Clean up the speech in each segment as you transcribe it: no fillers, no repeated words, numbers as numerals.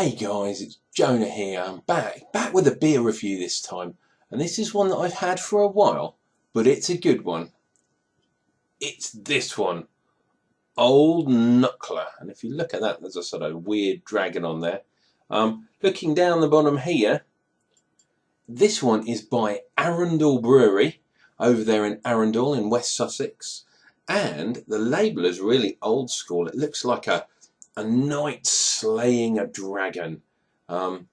Hey guys, it's Jonah here. I'm back with a beer review this time, and this is one that I've had for a while, but it's a good one. It's this one, Old Knuckler, and if you look at that, there's a sort of weird dragon on there. Looking down the bottom here, this one is by Arundel Brewery over there in Arundel in West Sussex, and the label is really old school. It looks like a knight slaying a dragon, and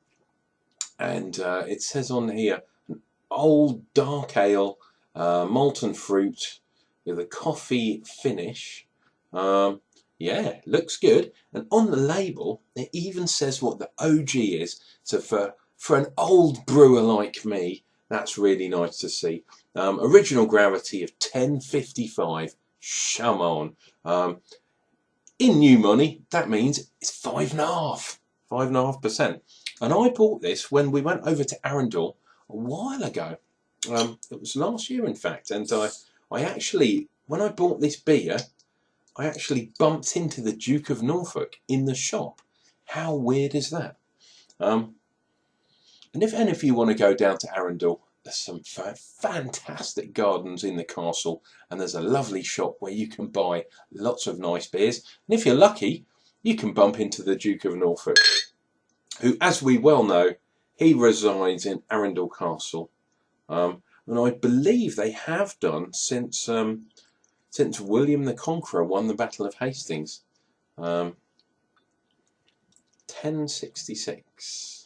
it says on here an old dark ale, malton fruit with a coffee finish. Yeah, looks good, and on the label it even says what the OG is. So for an old brewer like me, that's really nice to see. Original gravity of 1055. Come on. In new money, that means it's 5.5%. And I bought this when we went over to Arundel a while ago. It was last year, in fact. And I actually, when I bought this beer, I actually bumped into the Duke of Norfolk in the shop. How weird is that? And if any of you want to go down to Arundel, there's some fantastic gardens in the castle, and there's a lovely shop where you can buy lots of nice beers. And if you're lucky, you can bump into the Duke of Norfolk, who, as we well know, he resides in Arundel Castle. And I believe they have done since William the Conqueror won the Battle of Hastings, 1066.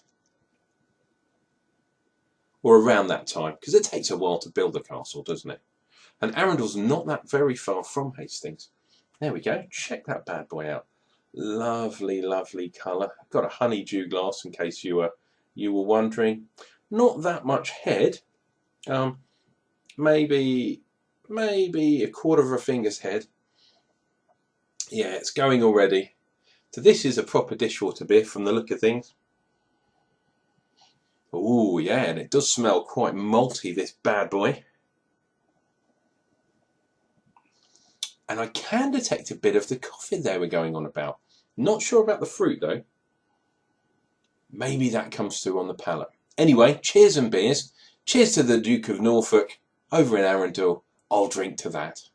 Or around that time, because it takes a while to build a castle, doesn't it? And Arundel's not that very far from Hastings. There we go, check that bad boy out. Lovely, lovely colour. I've got a honeydew glass in case you were wondering. Not that much head. Maybe a quarter of a finger's head. Yeah, it's going already. So this is a proper dishwater beer from the look of things. Oh yeah, and it does smell quite malty, this bad boy. And I can detect a bit of the coffee they were going on about. Not sure about the fruit though. Maybe that comes through on the palate. Anyway, cheers and beers. Cheers to the Duke of Norfolk over in Arundel. I'll drink to that.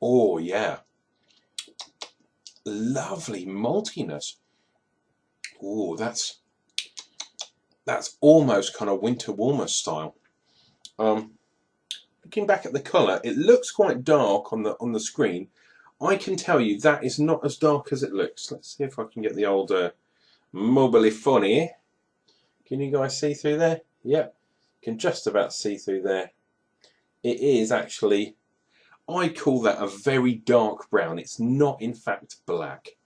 Oh yeah. Lovely maltiness. Oh, that's almost kind of winter warmer style. Looking back at the colour, it looks quite dark on the screen. I can tell you that is not as dark as it looks. Let's see if I can get the old mobile phone here. Can you guys see through there? Yep, can just about see through there. It is actually, I call that a very dark brown. It's not in fact black.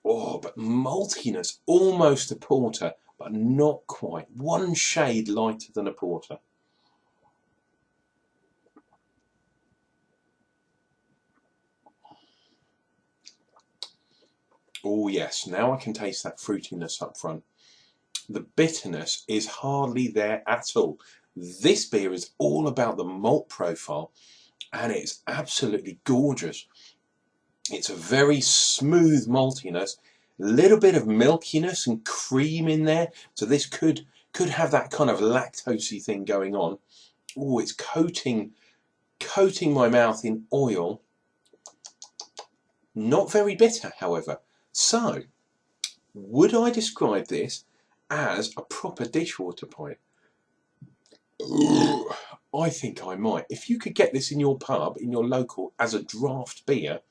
Oh, but maltiness, almost a porter, but not quite. One shade lighter than a porter. Oh yes, now I can taste that fruitiness up front. The bitterness is hardly there at all. This beer is all about the malt profile, and it's absolutely gorgeous. It's a very smooth maltiness, a little bit of milkiness and cream in there, so this could have that kind of lactosey thing going on. Oh, it's coating my mouth in oil. Not very bitter, however. So, would I describe this as a proper dishwater pint? Ooh, I think I might. If you could get this in your pub, in your local, as a draft beer,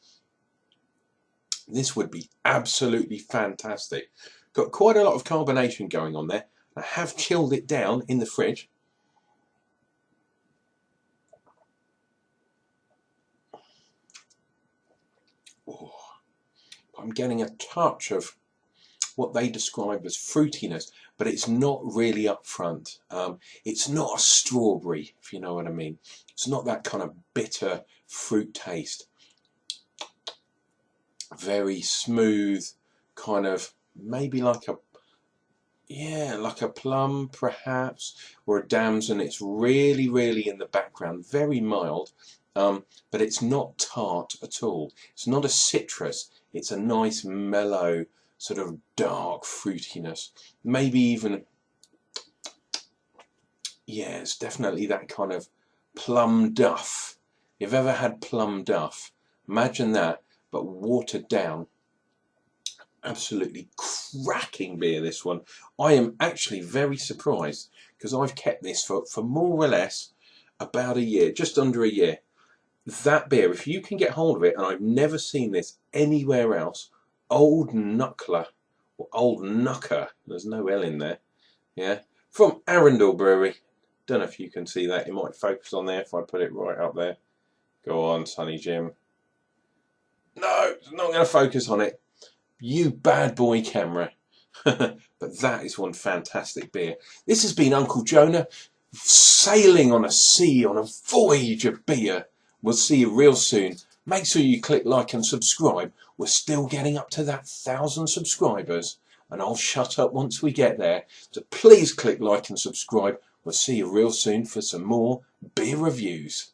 this would be absolutely fantastic. Got quite a lot of carbonation going on there. I have chilled it down in the fridge. Oh, I'm getting a touch of what they describe as fruitiness, but it's not really up front. It's not a strawberry, if you know what I mean. It's not that kind of bitter fruit taste. Very smooth, kind of maybe like a, Yeah, like a plum perhaps, or a damson. It's really, really in the background, very mild, but it's not tart at all. It's not a citrus. It's a nice mellow sort of dark fruitiness. Maybe even, yeah, it's definitely that kind of plum duff. If you've ever had plum duff, imagine that, but watered down. Absolutely cracking beer, this one. I am actually very surprised because I've kept this for more or less about a year, just under a year. That beer, if you can get hold of it, and I've never seen this anywhere else, Old Knuckler, or Old Knucker, there's no L in there, yeah, from Arundel Brewery. Don't know if you can see that, it might focus on there if I put it right up there. Go on, Sonny Jim. No, it's not going to focus on it. You bad boy camera. But that is one fantastic beer. This has been Unclejona, sailing on a sea, on a voyage of beer. We'll see you real soon. Make sure you click like and subscribe. We're still getting up to that 1,000 subscribers. And I'll shut up once we get there. So please click like and subscribe. We'll see you real soon for some more beer reviews.